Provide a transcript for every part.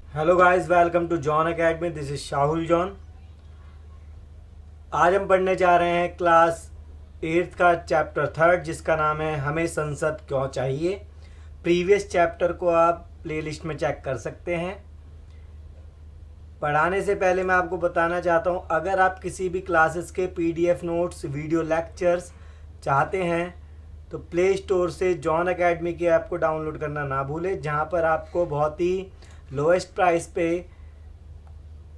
Hello guys, welcome to John academy. This is Shahul John. आज हम पढ़ने जा रहे हैं क्लास 8th का चैप्टर 3 जिसका नाम है हमें संसद क्यों चाहिए। प्रीवियस चैप्टर को आप प्लेलिस्ट में चेक कर सकते हैं। पढ़ाने से पहले मैं आपको बताना चाहता हूँ, अगर आप किसी भी क्लासेस के पीडीएफ नोट्स, वीडियो लेक्चर्स चाहते हैं तो प्ले स्टोर से जॉन एकेडमी की ऐप को डाउनलोड करना ना भूलें, जहाँ पर आपको बहुत ही लोएस्ट प्राइस पे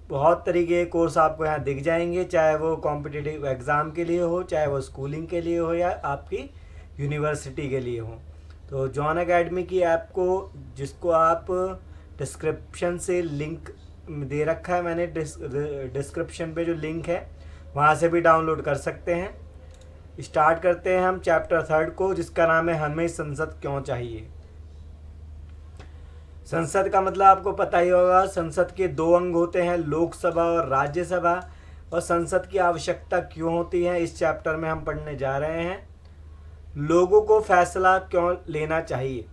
बहुत तरीके के कोर्स आपको यहाँ दिख जाएंगे, चाहे वो कॉम्पिटिटिव एग्ज़ाम के लिए हो, चाहे वो स्कूलिंग के लिए हो, या आपकी यूनिवर्सिटी के लिए हो। तो जॉन एकेडमी की ऐप को, जिसको आप डिस्क्रिप्शन से लिंक दे रखा है मैंने, डिस्क्रिप्शन पे जो लिंक है वहाँ से भी डाउनलोड कर सकते हैं। स्टार्ट करते हैं हम चैप्टर 3 को, जिसका नाम है हमें संसद क्यों चाहिए। संसद का मतलब आपको पता ही होगा। संसद के दो अंग होते हैं, लोकसभा और राज्यसभा। और संसद की आवश्यकता क्यों होती है, इस चैप्टर में हम पढ़ने जा रहे हैं। लोगों को फैसला क्यों लेना चाहिए।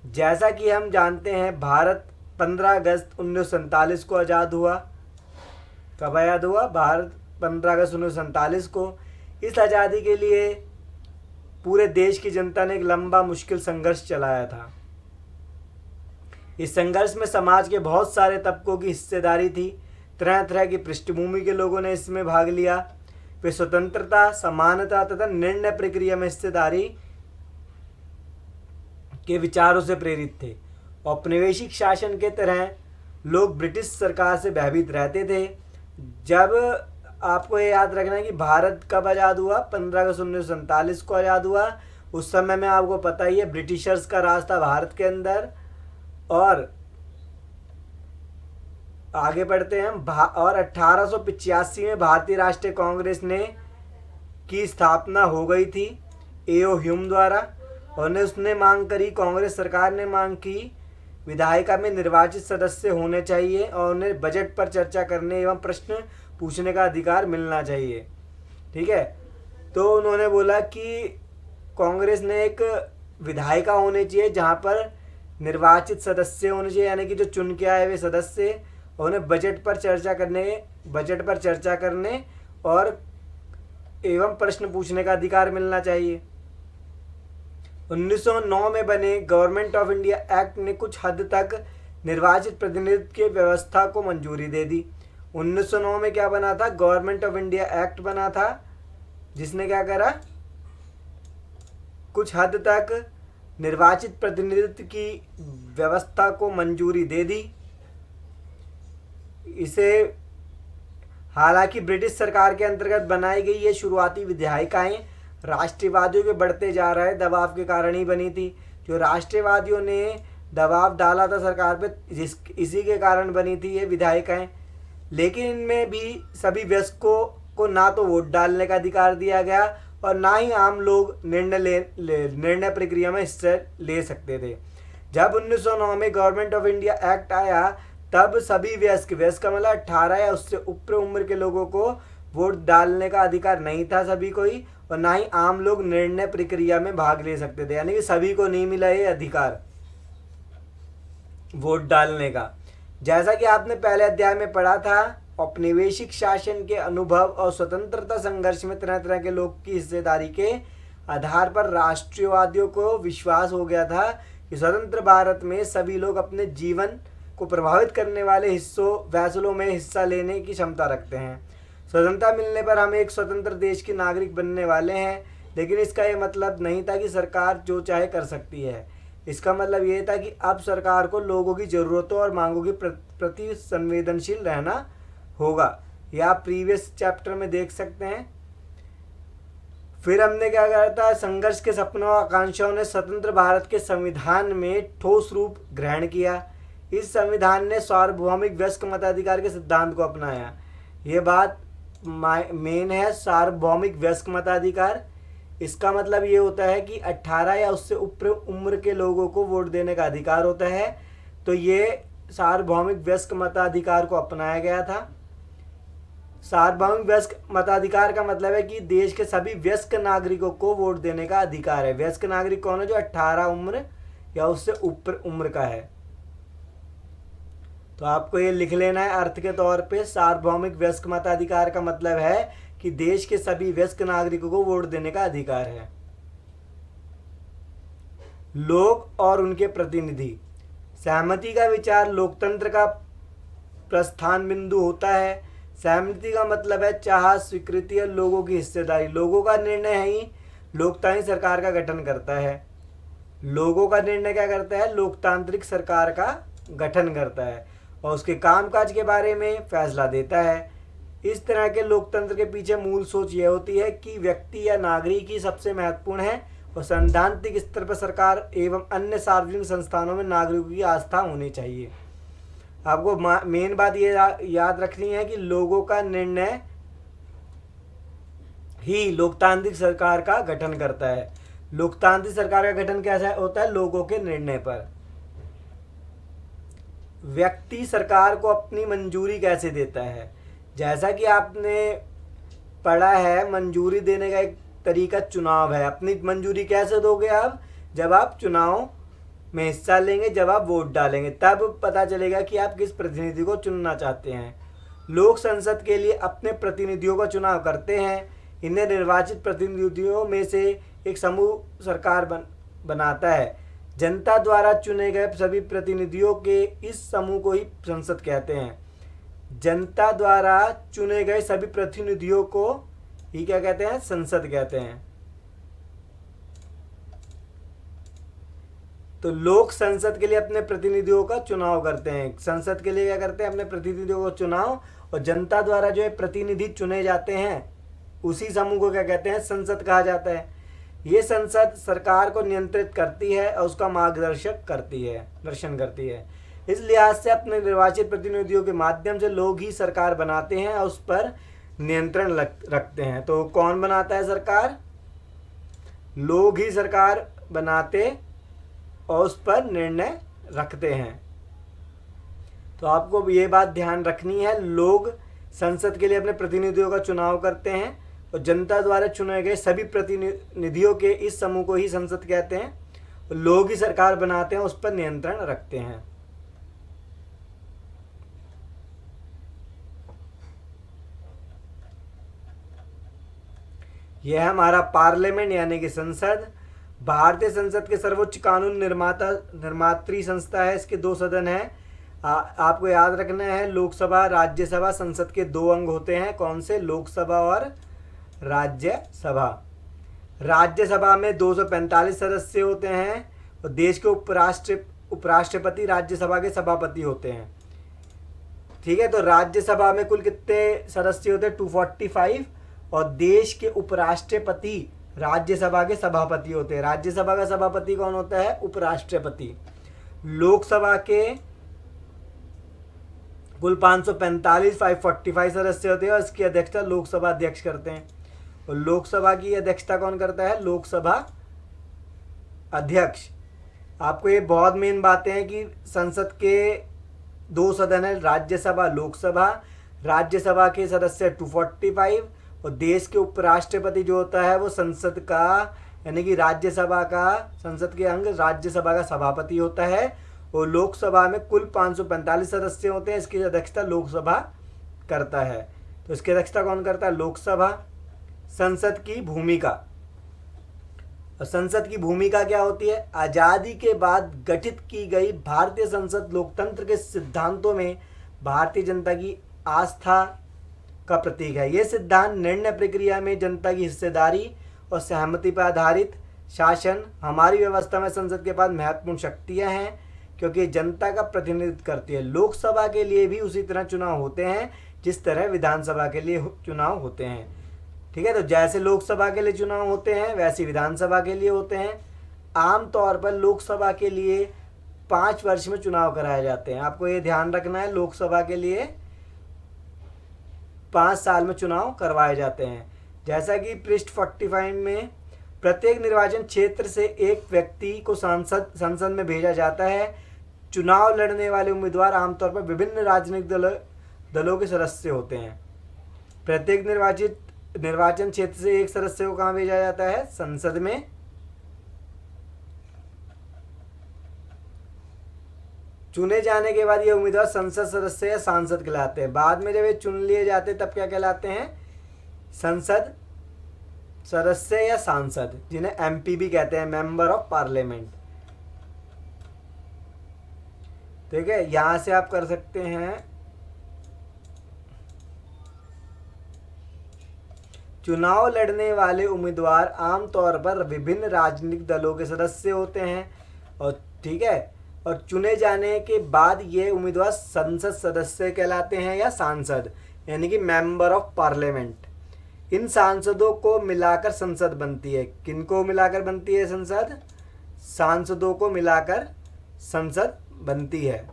जैसा कि हम जानते हैं, भारत 15 अगस्त 1947 को आज़ाद हुआ। कब आज़ाद हुआ? भारत 15 अगस्त 1947 को। इस आज़ादी के लिए पूरे देश की जनता ने एक लंबा मुश्किल संघर्ष चलाया था। इस संघर्ष में समाज के बहुत सारे तबकों की हिस्सेदारी थी। तरह तरह की पृष्ठभूमि के लोगों ने इसमें भाग लिया। वे स्वतंत्रता, समानता तथा निर्णय प्रक्रिया में हिस्सेदारी के विचारों से प्रेरित थे। औपनिवेशिक शासन के तरह लोग ब्रिटिश सरकार से भयभीत रहते थे। जब आपको ये याद रखना है कि भारत कब आज़ाद हुआ, 15 अगस्त 1947 को आज़ाद हुआ। उस समय में आपको पता ही है, ब्रिटिशर्स का राज था भारत के अंदर। और आगे बढ़ते हैं हम। और 1885 में भारतीय राष्ट्रीय कांग्रेस ने की स्थापना हो गई थी एओ ह्यूम द्वारा। और उसने मांग करी, कांग्रेस सरकार ने मांग की, विधायिका में निर्वाचित सदस्य होने चाहिए और उन्हें बजट पर चर्चा करने एवं प्रश्न पूछने का अधिकार मिलना चाहिए। ठीक है, तो उन्होंने बोला कि कांग्रेस ने एक विधायिका होनी चाहिए जहाँ पर निर्वाचित सदस्य होने चाहिए, यानी कि जो चुन के आए हुए सदस्य, और उन्हें बजट पर चर्चा करने और एवं प्रश्न पूछने का अधिकार मिलना चाहिए। 1909 में बने गवर्नमेंट ऑफ इंडिया एक्ट ने कुछ हद तक निर्वाचित प्रतिनिधित्व की व्यवस्था को मंजूरी दे दी। 1909 में क्या बना था? गवर्नमेंट ऑफ इंडिया एक्ट बना था, जिसने क्या करा, कुछ हद तक निर्वाचित प्रतिनिधित्व की व्यवस्था को मंजूरी दे दी। इसे हालांकि ब्रिटिश सरकार के अंतर्गत बनाई गई ये शुरुआती विधायिकाएं राष्ट्रवादियों के बढ़ते जा रहे दबाव के कारण ही बनी थी। जो राष्ट्रवादियों ने दबाव डाला था सरकार पे, इसी के कारण बनी थी ये विधायिकाएं। लेकिन इनमें भी सभी वयस्कों को ना तो वोट डालने का अधिकार दिया गया और ना ही आम लोग निर्णय प्रक्रिया में हिस्सा ले सकते थे। जब 1909 में गवर्नमेंट ऑफ इंडिया एक्ट आया, तब सभी वयस्क का मतलब 18 या उससे ऊपर उम्र के लोगों को वोट डालने का अधिकार नहीं था सभी को ही, और ना ही आम लोग निर्णय प्रक्रिया में भाग ले सकते थे। यानी कि सभी को नहीं मिला ये अधिकार वोट डालने का। जैसा कि आपने पहले अध्याय में पढ़ा था, औपनिवेशिक शासन के अनुभव और स्वतंत्रता संघर्ष में तरह तरह के लोग की हिस्सेदारी के आधार पर राष्ट्रवादियों को विश्वास हो गया था कि स्वतंत्र भारत में सभी लोग अपने जीवन को प्रभावित करने वाले फैसलों में हिस्सा लेने की क्षमता रखते हैं। स्वतंत्रता मिलने पर हम एक स्वतंत्र देश के नागरिक बनने वाले हैं। लेकिन इसका ये मतलब नहीं था कि सरकार जो चाहे कर सकती है। इसका मतलब ये था कि अब सरकार को लोगों की ज़रूरतों और मांगों के प्रति संवेदनशील रहना होगा। यह आप प्रीवियस चैप्टर में देख सकते हैं। फिर हमने क्या करा था? संघर्ष के सपनों और आकांक्षाओं ने स्वतंत्र भारत के संविधान में ठोस रूप ग्रहण किया। इस संविधान ने सार्वभौमिक वयस्क मताधिकार के सिद्धांत को अपनाया। ये बात मेन है, सार्वभौमिक वयस्क मताधिकार। इसका मतलब ये होता है कि 18 या उससे ऊपर उम्र के लोगों को वोट देने का अधिकार होता है। तो ये सार्वभौमिक वयस्क मताधिकार को अपनाया गया था। सार्वभौमिक वयस्क मताधिकार का मतलब है कि देश के सभी वयस्क नागरिकों को वोट देने का अधिकार है। वयस्क नागरिक कौन है? जो 18 उम्र या उससे ऊपर उम्र का है। तो आपको ये लिख लेना है अर्थ के तौर पे। सार्वभौमिक वयस्क मताधिकार का मतलब है कि देश के सभी वयस्क नागरिकों को वोट देने का अधिकार है। लोग और उनके प्रतिनिधि। सहमति का विचार लोकतंत्र का प्रस्थान बिंदु होता है। सहमति का मतलब है चाह, स्वीकृति और लोगों की हिस्सेदारी। लोगों का निर्णय ही लोकतांत्रिक सरकार का गठन करता है। लोगों का निर्णय क्या करता है? लोकतांत्रिक सरकार का गठन करता है और उसके कामकाज के बारे में फैसला देता है। इस तरह के लोकतंत्र के पीछे मूल सोच यह होती है कि व्यक्ति या नागरिक ही सबसे महत्वपूर्ण है और सैद्धांतिक स्तर पर सरकार एवं अन्य सार्वजनिक संस्थानों में नागरिकों की आस्था होनी चाहिए। आपको मेन बात ये याद रखनी है कि लोगों का निर्णय ही लोकतांत्रिक सरकार का गठन करता है। लोकतांत्रिक सरकार का गठन कैसा होता है? लोगों के निर्णय पर। व्यक्ति सरकार को अपनी मंजूरी कैसे देता है? जैसा कि आपने पढ़ा है, मंजूरी देने का एक तरीका चुनाव है। अपनी मंजूरी कैसे दोगे आप? जब आप चुनाव में हिस्सा लेंगे, जब आप वोट डालेंगे, तब पता चलेगा कि आप किस प्रतिनिधि को चुनना चाहते हैं। लोग संसद के लिए अपने प्रतिनिधियों का चुनाव करते हैं। इन्हें निर्वाचित प्रतिनिधियों में से एक समूह सरकार बनाता है। जनता द्वारा चुने गए सभी प्रतिनिधियों के इस समूह को ही संसद कहते हैं। जनता द्वारा चुने गए सभी प्रतिनिधियों को ही क्या कहते हैं? संसद कहते हैं। तो लोग संसद के लिए अपने प्रतिनिधियों का चुनाव करते हैं। संसद के लिए क्या करते हैं? अपने प्रतिनिधियों को चुनाव। और जनता द्वारा जो है प्रतिनिधि चुने जाते हैं, उसी समूह को क्या कहते हैं? संसद कहा जाता है। ये संसद सरकार को नियंत्रित करती है और उसका मार्गदर्शन करती है। इस लिहाज से अपने निर्वाचित प्रतिनिधियों के माध्यम से लोग ही सरकार बनाते हैं और उस पर नियंत्रण रखते हैं। तो कौन बनाता है सरकार? लोग ही सरकार बनाते और उस पर निर्णय रखते हैं। तो आपको ये बात ध्यान रखनी है, लोग संसद के लिए अपने प्रतिनिधियों का चुनाव करते हैं और जनता द्वारा चुने गए सभी प्रतिनिधियों के इस समूह को ही संसद कहते हैं। लोग ही सरकार बनाते हैं, उस पर नियंत्रण रखते हैं। यह है हमारा पार्लियामेंट यानी कि संसद। भारतीय संसद के सर्वोच्च कानून निर्मात्री संस्था है। इसके 2 सदन हैं। आपको याद रखना है, लोकसभा, राज्यसभा। संसद के 2 अंग होते हैं। कौन से? लोकसभा और राज्यसभा। राज्यसभा में 245 सदस्य होते हैं और देश के उपराष्ट्रपति राज्यसभा के सभापति होते हैं। ठीक है, तो राज्यसभा में कुल कितने सदस्य होते हैं? 245। और देश के उपराष्ट्रपति राज्यसभा के सभापति होते हैं। राज्यसभा का सभापति कौन होता है? उपराष्ट्रपति। लोकसभा के कुल 545 सदस्य होते हैं और इसकी अध्यक्षता लोकसभा अध्यक्ष करते हैं। और लोकसभा की अध्यक्षता कौन करता है? लोकसभा अध्यक्ष। आपको ये बहुत मेन बातें हैं कि संसद के 2 सदन है, राज्यसभा, लोकसभा। राज्यसभा के सदस्य 245 और देश के उपराष्ट्रपति जो होता है वो संसद का यानी कि राज्यसभा का, संसद के अंग राज्यसभा का सभापति होता है। और लोकसभा में कुल 545 सदस्य होते हैं। इसकी अध्यक्षता लोकसभा करता है। तो इसकी अध्यक्षता कौन करता है? लोकसभा। संसद की भूमिका। और संसद की भूमिका क्या होती है? आज़ादी के बाद गठित की गई भारतीय संसद लोकतंत्र के सिद्धांतों में भारतीय जनता की आस्था का प्रतीक है। ये सिद्धांत निर्णय प्रक्रिया में जनता की हिस्सेदारी और सहमति पर आधारित शासन। हमारी व्यवस्था में संसद के पास महत्वपूर्ण शक्तियां हैं क्योंकि जनता का प्रतिनिधित्व करती है। लोकसभा के लिए भी उसी तरह चुनाव होते हैं जिस तरह विधानसभा के लिए चुनाव होते हैं। ठीक है, तो जैसे लोकसभा के लिए चुनाव होते हैं वैसे विधानसभा के लिए होते हैं। आमतौर पर लोकसभा के लिए 5 वर्ष में चुनाव कराए जाते हैं। आपको ये ध्यान रखना है, लोकसभा के लिए 5 साल में चुनाव करवाए जाते हैं। जैसा कि पृष्ठ 45 में प्रत्येक निर्वाचन क्षेत्र से एक व्यक्ति को संसद में भेजा जाता है। चुनाव लड़ने वाले उम्मीदवार आमतौर पर विभिन्न राजनीतिक दलों के सदस्य होते हैं। प्रत्येक निर्वाचन क्षेत्र से एक सदस्य को कहाँ भेजा जाता है? संसद में। चुने जाने के बाद ये उम्मीदवार संसद सदस्य या सांसद कहलाते हैं। बाद में जब ये चुन लिए जाते हैं तब क्या कहलाते हैं? संसद सदस्य या सांसद, जिन्हें एमपी भी कहते हैं, मेंबर ऑफ पार्लियामेंट। ठीक है, यहां से आप कर सकते हैं चुनाव लड़ने वाले उम्मीदवार आमतौर पर विभिन्न राजनीतिक दलों के सदस्य होते हैं और ठीक है, और चुने जाने के बाद ये उम्मीदवार संसद सदस्य कहलाते हैं या सांसद, यानी कि मेंबर ऑफ पार्लियामेंट। इन सांसदों को मिलाकर संसद बनती है। किनको मिलाकर बनती है संसद? सांसदों को मिलाकर संसद बनती है।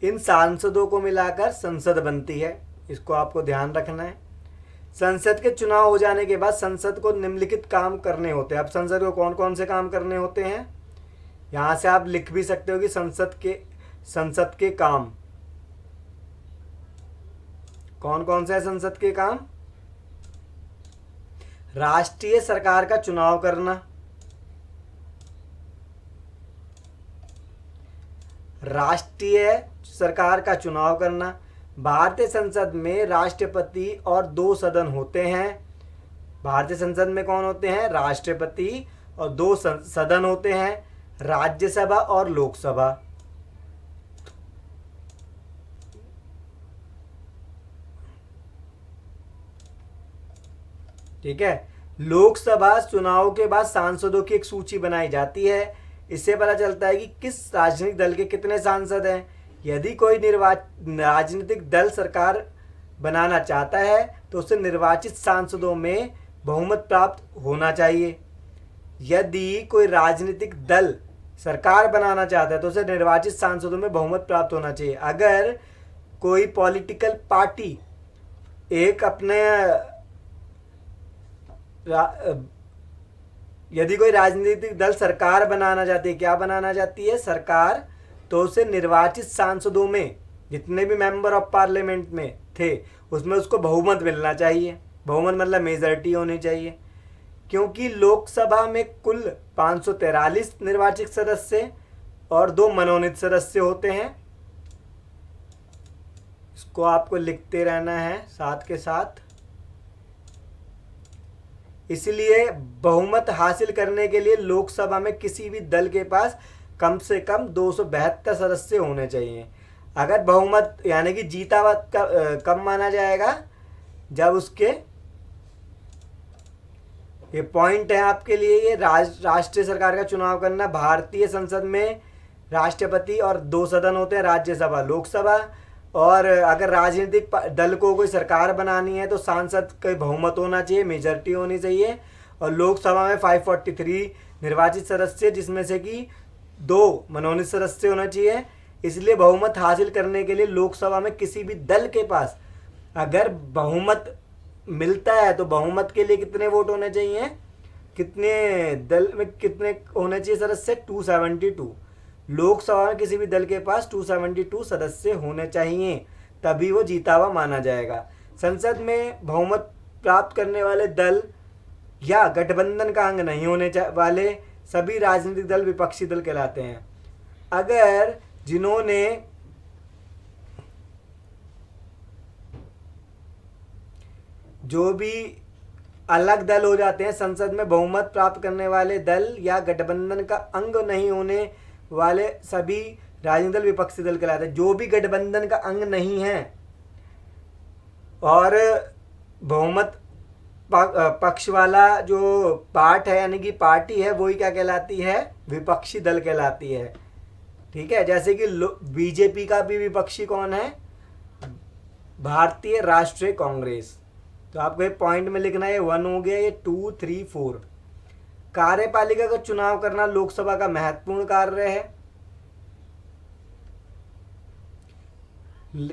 इन सांसदों को मिलाकर संसद बनती है, इसको आपको ध्यान रखना है। संसद के चुनाव हो जाने के बाद संसद को निम्नलिखित काम करने होते हैं। अब संसद को कौन कौन से काम करने होते हैं, यहां से आप लिख भी सकते हो कि संसद के काम कौन कौन से है। संसद के काम: राष्ट्रीय सरकार का चुनाव करना, राष्ट्रीय सरकार का चुनाव करना। भारतीय संसद में राष्ट्रपति और 2 सदन होते हैं। भारतीय संसद में कौन होते हैं? राष्ट्रपति और 2 सदन होते हैं, राज्यसभा और लोकसभा। ठीक है, लोकसभा चुनाव के बाद सांसदों की एक सूची बनाई जाती है। इससे पता चलता है कि किस राजनीतिक दल के कितने सांसद हैं। यदि कोई राजनीतिक दल सरकार बनाना चाहता है तो उसे निर्वाचित सांसदों में बहुमत प्राप्त होना चाहिए। यदि कोई राजनीतिक दल सरकार बनाना चाहता है तो उसे निर्वाचित सांसदों में बहुमत प्राप्त होना चाहिए। अगर कोई पॉलिटिकल पार्टी एक अपने यदि कोई राजनीतिक दल सरकार बनाना चाहती है, क्या बनाना चाहती है? सरकार, तो उसे निर्वाचित सांसदों में जितने भी मेंबर ऑफ पार्लियामेंट में थे उसमें उसको बहुमत मिलना चाहिए। बहुमत मतलब मेजॉरिटी होनी चाहिए। क्योंकि लोकसभा में कुल 543 निर्वाचित सदस्य और 2 मनोनीत सदस्य होते हैं। इसको आपको लिखते रहना है साथ के साथ। इसलिए बहुमत हासिल करने के लिए लोकसभा में किसी भी दल के पास कम से कम 272 सदस्य होने चाहिए। अगर बहुमत यानी कि जीता हुआ कब माना जाएगा? जब उसके, ये पॉइंट है आपके लिए, ये राष्ट्रीय सरकार का चुनाव करना। भारतीय संसद में राष्ट्रपति और 2 सदन होते हैं, राज्यसभा लोकसभा। और अगर राजनीतिक दल को कोई सरकार बनानी है तो सांसद का बहुमत होना चाहिए, मेजॉरिटी होनी चाहिए। और लोकसभा में 543 निर्वाचित सदस्य, जिसमें से कि 2 मनोनीत सदस्य होना चाहिए। इसलिए बहुमत हासिल करने के लिए लोकसभा में किसी भी दल के पास अगर बहुमत मिलता है तो बहुमत के लिए कितने वोट होने चाहिए? कितने दल में कितने होने चाहिए सदस्य? 272। लोकसभा में किसी भी दल के पास 272 सदस्य होने चाहिए, तभी वो जीता हुआ माना जाएगा। संसद में बहुमत प्राप्त करने वाले दल या गठबंधन का अंग नहीं होने वाले सभी राजनीतिक दल विपक्षी दल कहलाते हैं। अगर जिन्होंने जो भी अलग दल हो जाते हैं, संसद में बहुमत प्राप्त करने वाले दल या गठबंधन का अंग नहीं होने वाले सभी राजनीतिक दल विपक्षी दल कहलाते हैं। जो भी गठबंधन का अंग नहीं है और बहुमत पक्ष वाला जो पार्ट है यानी कि पार्टी है, वही क्या कहलाती है? विपक्षी दल कहलाती है। ठीक है, जैसे कि बीजेपी का भी विपक्षी कौन है? भारतीय राष्ट्रीय कांग्रेस। तो आपको एक पॉइंट में लिखना है, 1 हो गया, ये 2, 3, 4। कार्यपालिका का चुनाव करना लोकसभा का महत्वपूर्ण कार्य है।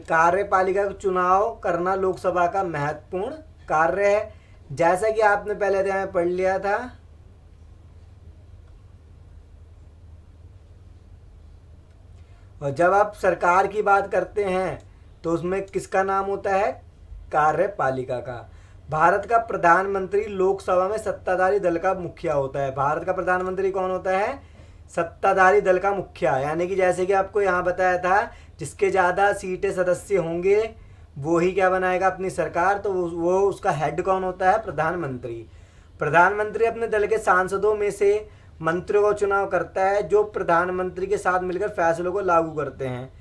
कार्यपालिका का चुनाव करना लोकसभा का महत्वपूर्ण कार्य है, जैसा कि आपने पहले अध्याय में पढ़ लिया था। और जब आप सरकार की बात करते हैं तो उसमें किसका नाम होता है? कार्यपालिका का। भारत का प्रधानमंत्री लोकसभा में सत्ताधारी दल का मुखिया होता है। भारत का प्रधानमंत्री कौन होता है? सत्ताधारी दल का मुखिया। यानी कि जैसे कि आपको यहाँ बताया था, जिसके ज़्यादा सीटें सदस्य होंगे वो ही क्या बनाएगा अपनी सरकार, तो वो उसका हेड कौन होता है? प्रधानमंत्री। प्रधानमंत्री अपने दल के सांसदों में से मंत्रियों का चुनाव करता है, जो प्रधानमंत्री के साथ मिलकर फैसलों को लागू करते हैं।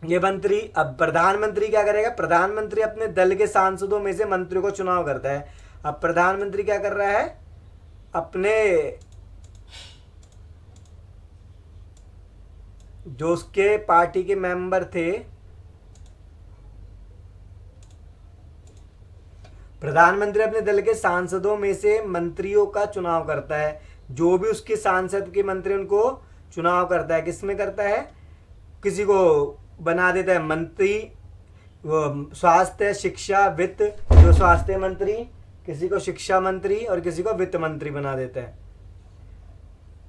ये मंत्री, अब प्रधानमंत्री क्या करेगा? प्रधानमंत्री अपने दल के सांसदों में से मंत्रियों को चुनाव करता है। अब प्रधानमंत्री क्या कर रहा है? अपने जो उसके पार्टी के मेंबर थे, प्रधानमंत्री अपने दल के सांसदों में से मंत्रियों का चुनाव करता है। जो भी उसके सांसद के मंत्री उनको चुनाव करता है। किस में करता है? किसी को बना देता है मंत्री, वो स्वास्थ्य, शिक्षा, वित्त, जो स्वास्थ्य मंत्री, किसी को शिक्षा मंत्री और किसी को वित्त मंत्री बना देता है।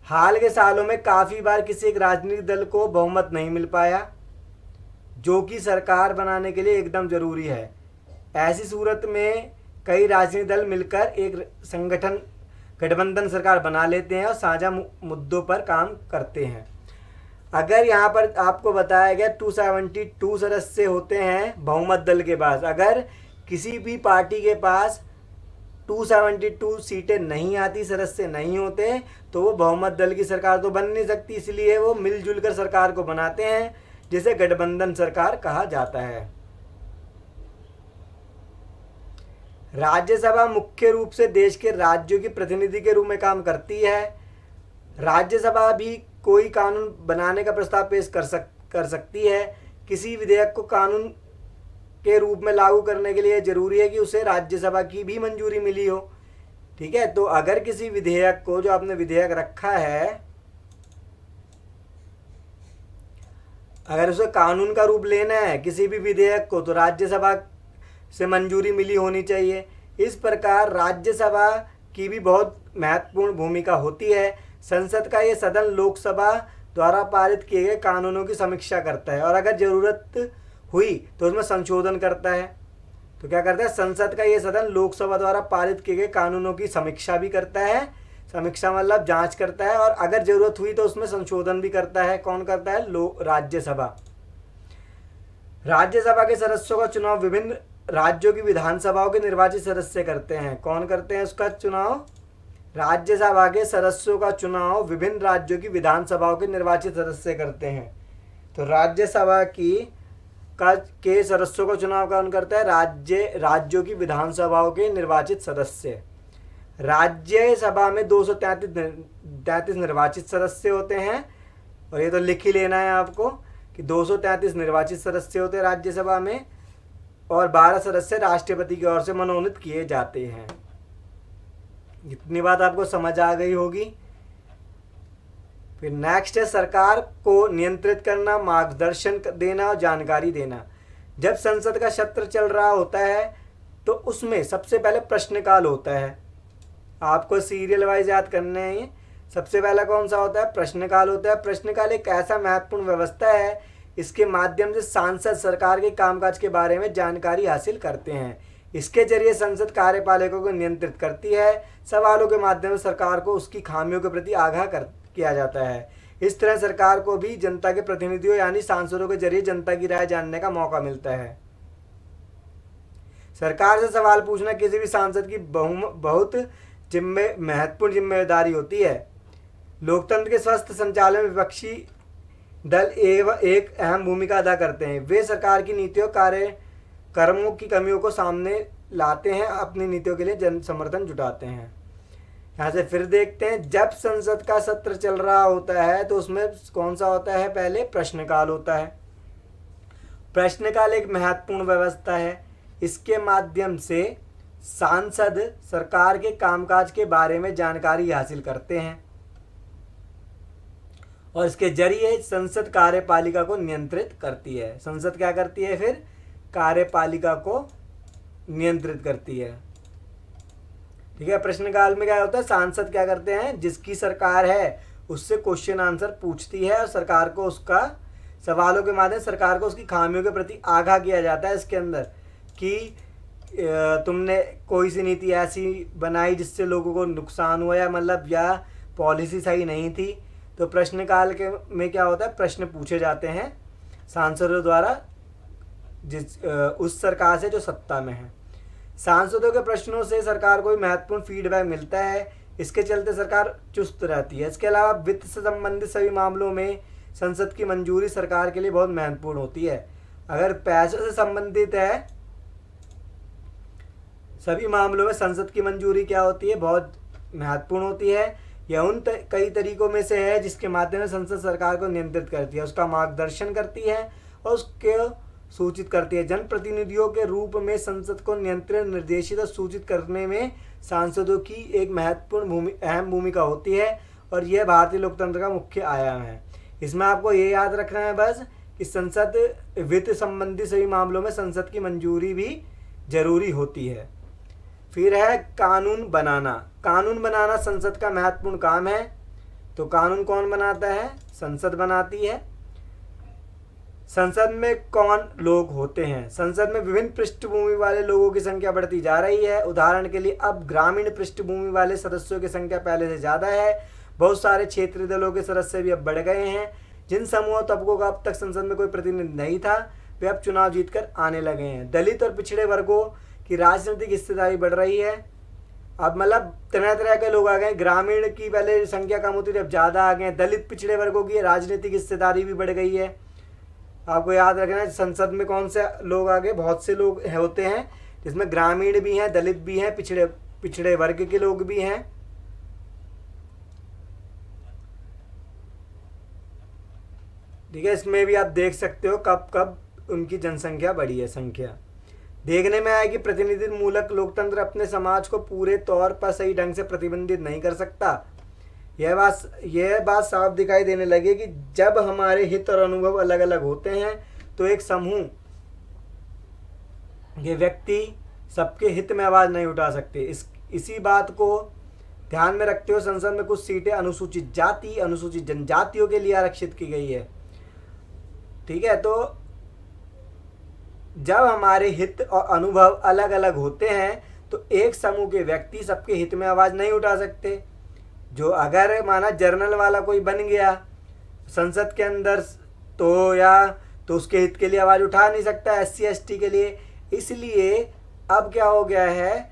हाल के सालों में काफ़ी बार किसी एक राजनीतिक दल को बहुमत नहीं मिल पाया, जो कि सरकार बनाने के लिए एकदम ज़रूरी है। ऐसी सूरत में कई राजनीतिक दल मिलकर एक संगठन गठबंधन सरकार बना लेते हैं और साझा मुद्दों पर काम करते हैं। अगर यहाँ पर आपको बताया गया 272 सदस्य होते हैं बहुमत दल के पास, अगर किसी भी पार्टी के पास 272 सीटें नहीं आती, सदस्य नहीं होते, तो वो बहुमत दल की सरकार तो बन नहीं सकती। इसलिए वो मिलजुल कर सरकार को बनाते हैं, जिसे गठबंधन सरकार कहा जाता है। राज्यसभा मुख्य रूप से देश के राज्यों की प्रतिनिधि के रूप में काम करती है। राज्यसभा भी कोई कानून बनाने का प्रस्ताव पेश कर सकती है। किसी विधेयक को कानून के रूप में लागू करने के लिए जरूरी है कि उसे राज्यसभा की भी मंजूरी मिली हो। ठीक है, तो अगर किसी विधेयक को, जो आपने विधेयक रखा है, अगर उसे कानून का रूप लेना है किसी भी विधेयक को, तो राज्यसभा से मंजूरी मिली होनी चाहिए। इस प्रकार राज्यसभा की भी बहुत महत्वपूर्ण भूमिका होती है। संसद का ये सदन लोकसभा द्वारा पारित किए गए कानूनों की समीक्षा करता है और अगर ज़रूरत हुई तो उसमें संशोधन करता है। तो क्या करता है? संसद का ये सदन लोकसभा द्वारा पारित किए गए कानूनों की समीक्षा भी करता है। समीक्षा मतलब जांच करता है, और अगर ज़रूरत हुई तो उसमें संशोधन भी करता है। कौन करता है? राज्यसभा। राज्यसभा के सदस्यों का चुनाव विभिन्न राज्यों की विधानसभाओं के निर्वाचित सदस्य करते हैं। कौन करते हैं उसका चुनाव? राज्यसभा के सदस्यों का चुनाव विभिन्न राज्यों की विधानसभाओं के निर्वाचित सदस्य करते हैं। तो राज्यसभा के सदस्यों का चुनाव कौन करता है? राज्यों की विधानसभाओं के निर्वाचित सदस्य। राज्यसभा में 233 निर्वाचित सदस्य होते हैं, और ये तो लिख ही लेना है आपको कि 233 निर्वाचित सदस्य होते हैं राज्यसभा में, और 12 सदस्य राष्ट्रपति की ओर से मनोनीत किए जाते हैं। इतनी बात आपको समझ आ गई होगी। फिर नेक्स्ट है सरकार को नियंत्रित करना, मार्गदर्शन देना और जानकारी देना। जब संसद का सत्र चल रहा होता है तो उसमें सबसे पहले प्रश्नकाल होता है। आपको सीरियल वाइज याद करने हैं। सबसे पहला कौन सा होता है? प्रश्नकाल होता है। प्रश्नकाल एक ऐसा महत्वपूर्ण व्यवस्था है, इसके माध्यम से सांसद सरकार के कामकाज के बारे में जानकारी हासिल करते हैं। इसके जरिए संसद कार्यपालिका को नियंत्रित करती है। सवालों के माध्यम से सरकार को उसकी खामियों के प्रति आगाह किया जाता है। इस तरह सरकार को भी जनता के प्रतिनिधियों यानी सांसदों के जरिए जनता की राय जानने का मौका मिलता है। सरकार से सवाल पूछना किसी भी सांसद की बहुत महत्वपूर्ण जिम्मेदारी होती है। लोकतंत्र के स्वस्थ संचालन में विपक्षी दल एक अहम भूमिका अदा करते हैं। वे सरकार की नीतियों, कार्यक्रमों की कमियों को सामने लाते हैं, अपनी नीतियों के लिए जन समर्थन जुटाते हैं। यहाँ से फिर देखते हैं, जब संसद का सत्र चल रहा होता है तो उसमें कौन सा होता है? पहले प्रश्नकाल होता है। प्रश्नकाल एक महत्वपूर्ण व्यवस्था है। इसके माध्यम से सांसद सरकार के कामकाज के बारे में जानकारी हासिल करते हैं और इसके जरिए संसद कार्यपालिका को नियंत्रित करती है। संसद क्या करती है? फिर कार्यपालिका को नियंत्रित करती है। ठीक है, प्रश्नकाल में क्या होता है? सांसद क्या करते हैं? जिसकी सरकार है उससे क्वेश्चन आंसर पूछती है और सरकार को उसका सवालों के माध्यम से सरकार को उसकी खामियों के प्रति आगाह किया जाता है। इसके अंदर कि तुमने कोई सी नीति ऐसी बनाई जिससे लोगों को नुकसान हुआ, या मतलब या पॉलिसी सही नहीं थी। तो प्रश्नकाल के में क्या होता है, प्रश्न पूछे जाते हैं सांसदों द्वारा उस सरकार से जो सत्ता में है। सांसदों के प्रश्नों से सरकार को महत्वपूर्ण फीडबैक मिलता है, इसके चलते सरकार चुस्त रहती है। इसके अलावा वित्त से संबंधित सभी मामलों में संसद की मंजूरी सरकार के लिए बहुत महत्वपूर्ण होती है। अगर पैसों से संबंधित है सभी मामलों में संसद की मंजूरी क्या होती है, बहुत महत्वपूर्ण होती है। यह उन कई तरीकों में से है जिसके माध्यम से संसद सरकार को नियंत्रित करती है, उसका मार्गदर्शन करती है और उसके सूचित करती है। जनप्रतिनिधियों के रूप में संसद को नियंत्रण, निर्देशित और सूचित करने में सांसदों की एक महत्वपूर्ण अहम भूमिका होती है, और यह भारतीय लोकतंत्र का मुख्य आयाम है। इसमें आपको ये याद रखना है बस कि संसद वित्त संबंधी सभी मामलों में संसद की मंजूरी भी जरूरी होती है। फिर है कानून बनाना। कानून बनाना संसद का महत्वपूर्ण काम है। तो कानून कौन बनाता है, संसद बनाती है। संसद में कौन लोग होते हैं, संसद में विभिन्न पृष्ठभूमि वाले लोगों की संख्या बढ़ती जा रही है। उदाहरण के लिए अब ग्रामीण पृष्ठभूमि वाले सदस्यों की संख्या पहले से ज़्यादा है। बहुत सारे क्षेत्रीय दलों के सदस्य भी अब बढ़ गए हैं। जिन समूह तबकों का अब तक संसद में कोई प्रतिनिधि नहीं था वे अब चुनाव जीतकर आने लगे हैं। दलित और पिछड़े वर्गों की राजनीतिक हिस्सेदारी बढ़ रही है। अब मतलब तरह तरह के लोग आ गए। ग्रामीण की पहले संख्या कम होती थी, अब ज़्यादा आ गए। दलित पिछड़े वर्गों की राजनीतिक हिस्सेदारी भी बढ़ गई है। आपको याद रखना है संसद में कौन से लोग आ गए, बहुत से लोग होते हैं जिसमें ग्रामीण भी हैं, दलित भी हैं, पिछड़े वर्ग के लोग भी हैं। ठीक है, इसमें भी आप देख सकते हो कब कब उनकी जनसंख्या बढ़ी है। संख्या देखने में आएगी। प्रतिनिधित्व मूलक लोकतंत्र अपने समाज को पूरे तौर पर सही ढंग से प्रतिबंधित नहीं कर सकता। यह बात साफ दिखाई देने लगी कि जब हमारे हित और अनुभव अलग अलग होते हैं तो एक समूह ये व्यक्ति सबके हित में आवाज़ नहीं उठा सकते। इसी बात को ध्यान में रखते हुए संसद में कुछ सीटें अनुसूचित जाति, अनुसूचित जनजातियों के लिए आरक्षित की गई है। ठीक है, तो जब हमारे हित और अनुभव अलग अलग होते हैं तो एक समूह के व्यक्ति सबके हित में आवाज़ नहीं उठा सकते। जो अगर माना जर्नल वाला कोई बन गया संसद के अंदर तो उसके हित के लिए आवाज़ उठा नहीं सकता SC ST के लिए। इसलिए अब क्या हो गया है,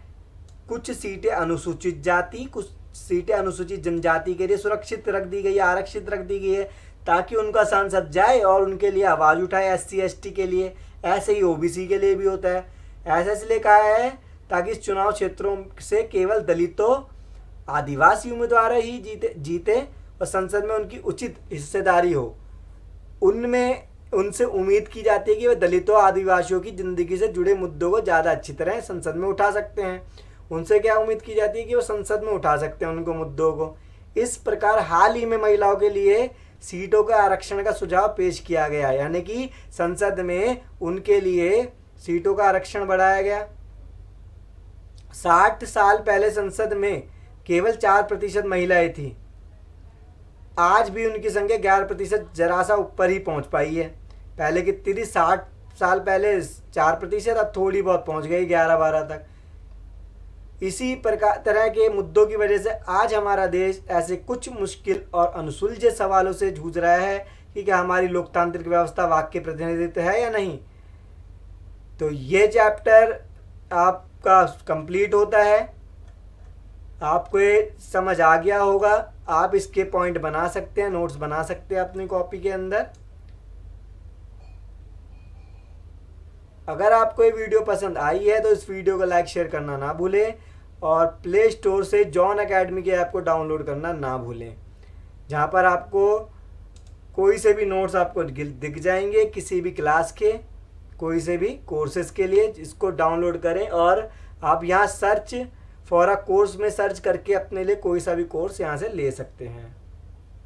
कुछ सीटें अनुसूचित जाति, कुछ सीटें अनुसूचित जनजाति के लिए सुरक्षित रख दी गई है, आरक्षित रख दी गई है, ताकि उनका सांसद जाए और उनके लिए आवाज़ उठाए। SC ST के लिए, ऐसे ही OBC के लिए भी होता है। ऐसा इसलिए कहा है ताकि इस चुनाव क्षेत्रों से केवल दलितों, आदिवासी उम्मीदवार ही जीते और संसद में उनकी उचित हिस्सेदारी हो। उनसे उम्मीद की जाती है कि वे दलितों, आदिवासियों की ज़िंदगी से जुड़े मुद्दों को ज़्यादा अच्छी तरह संसद में उठा सकते हैं। उनसे क्या उम्मीद की जाती है कि वो संसद में उठा सकते हैं उनको मुद्दों को। इस प्रकार हाल ही में महिलाओं के लिए सीटों के आरक्षण का सुझाव पेश किया गया, यानी कि संसद में उनके लिए सीटों का आरक्षण बढ़ाया गया। 60 साल पहले संसद में केवल 4% महिलाएं थी। आज भी उनकी संख्या 11%, जरा सा ऊपर ही पहुंच पाई है। पहले कितनी थी, 60 साल पहले 4%, अब थोड़ी बहुत पहुंच गई 11-12 तक। इसी प्रकार तरह के मुद्दों की वजह से आज हमारा देश ऐसे कुछ मुश्किल और अनसुलझे सवालों से जूझ रहा है कि क्या हमारी लोकतांत्रिक व्यवस्था वाक्य प्रतिनिधित्व है या नहीं। तो ये चैप्टर आपका कंप्लीट होता है। आपको ये समझ आ गया होगा। आप इसके पॉइंट बना सकते हैं, नोट्स बना सकते हैं अपनी कॉपी के अंदर। अगर आपको ये वीडियो पसंद आई है तो इस वीडियो को लाइक शेयर करना ना भूलें और प्ले स्टोर से जॉन एकेडमी के ऐप को डाउनलोड करना ना भूलें, जहाँ पर आपको कोई से भी नोट्स आपको दिख जाएंगे किसी भी क्लास के, कोई से भी कोर्सेज के लिए। इसको डाउनलोड करें और आप यहाँ सर्च फॉर अ कोर्स में सर्च करके अपने लिए कोई सा भी कोर्स यहाँ से ले सकते हैं।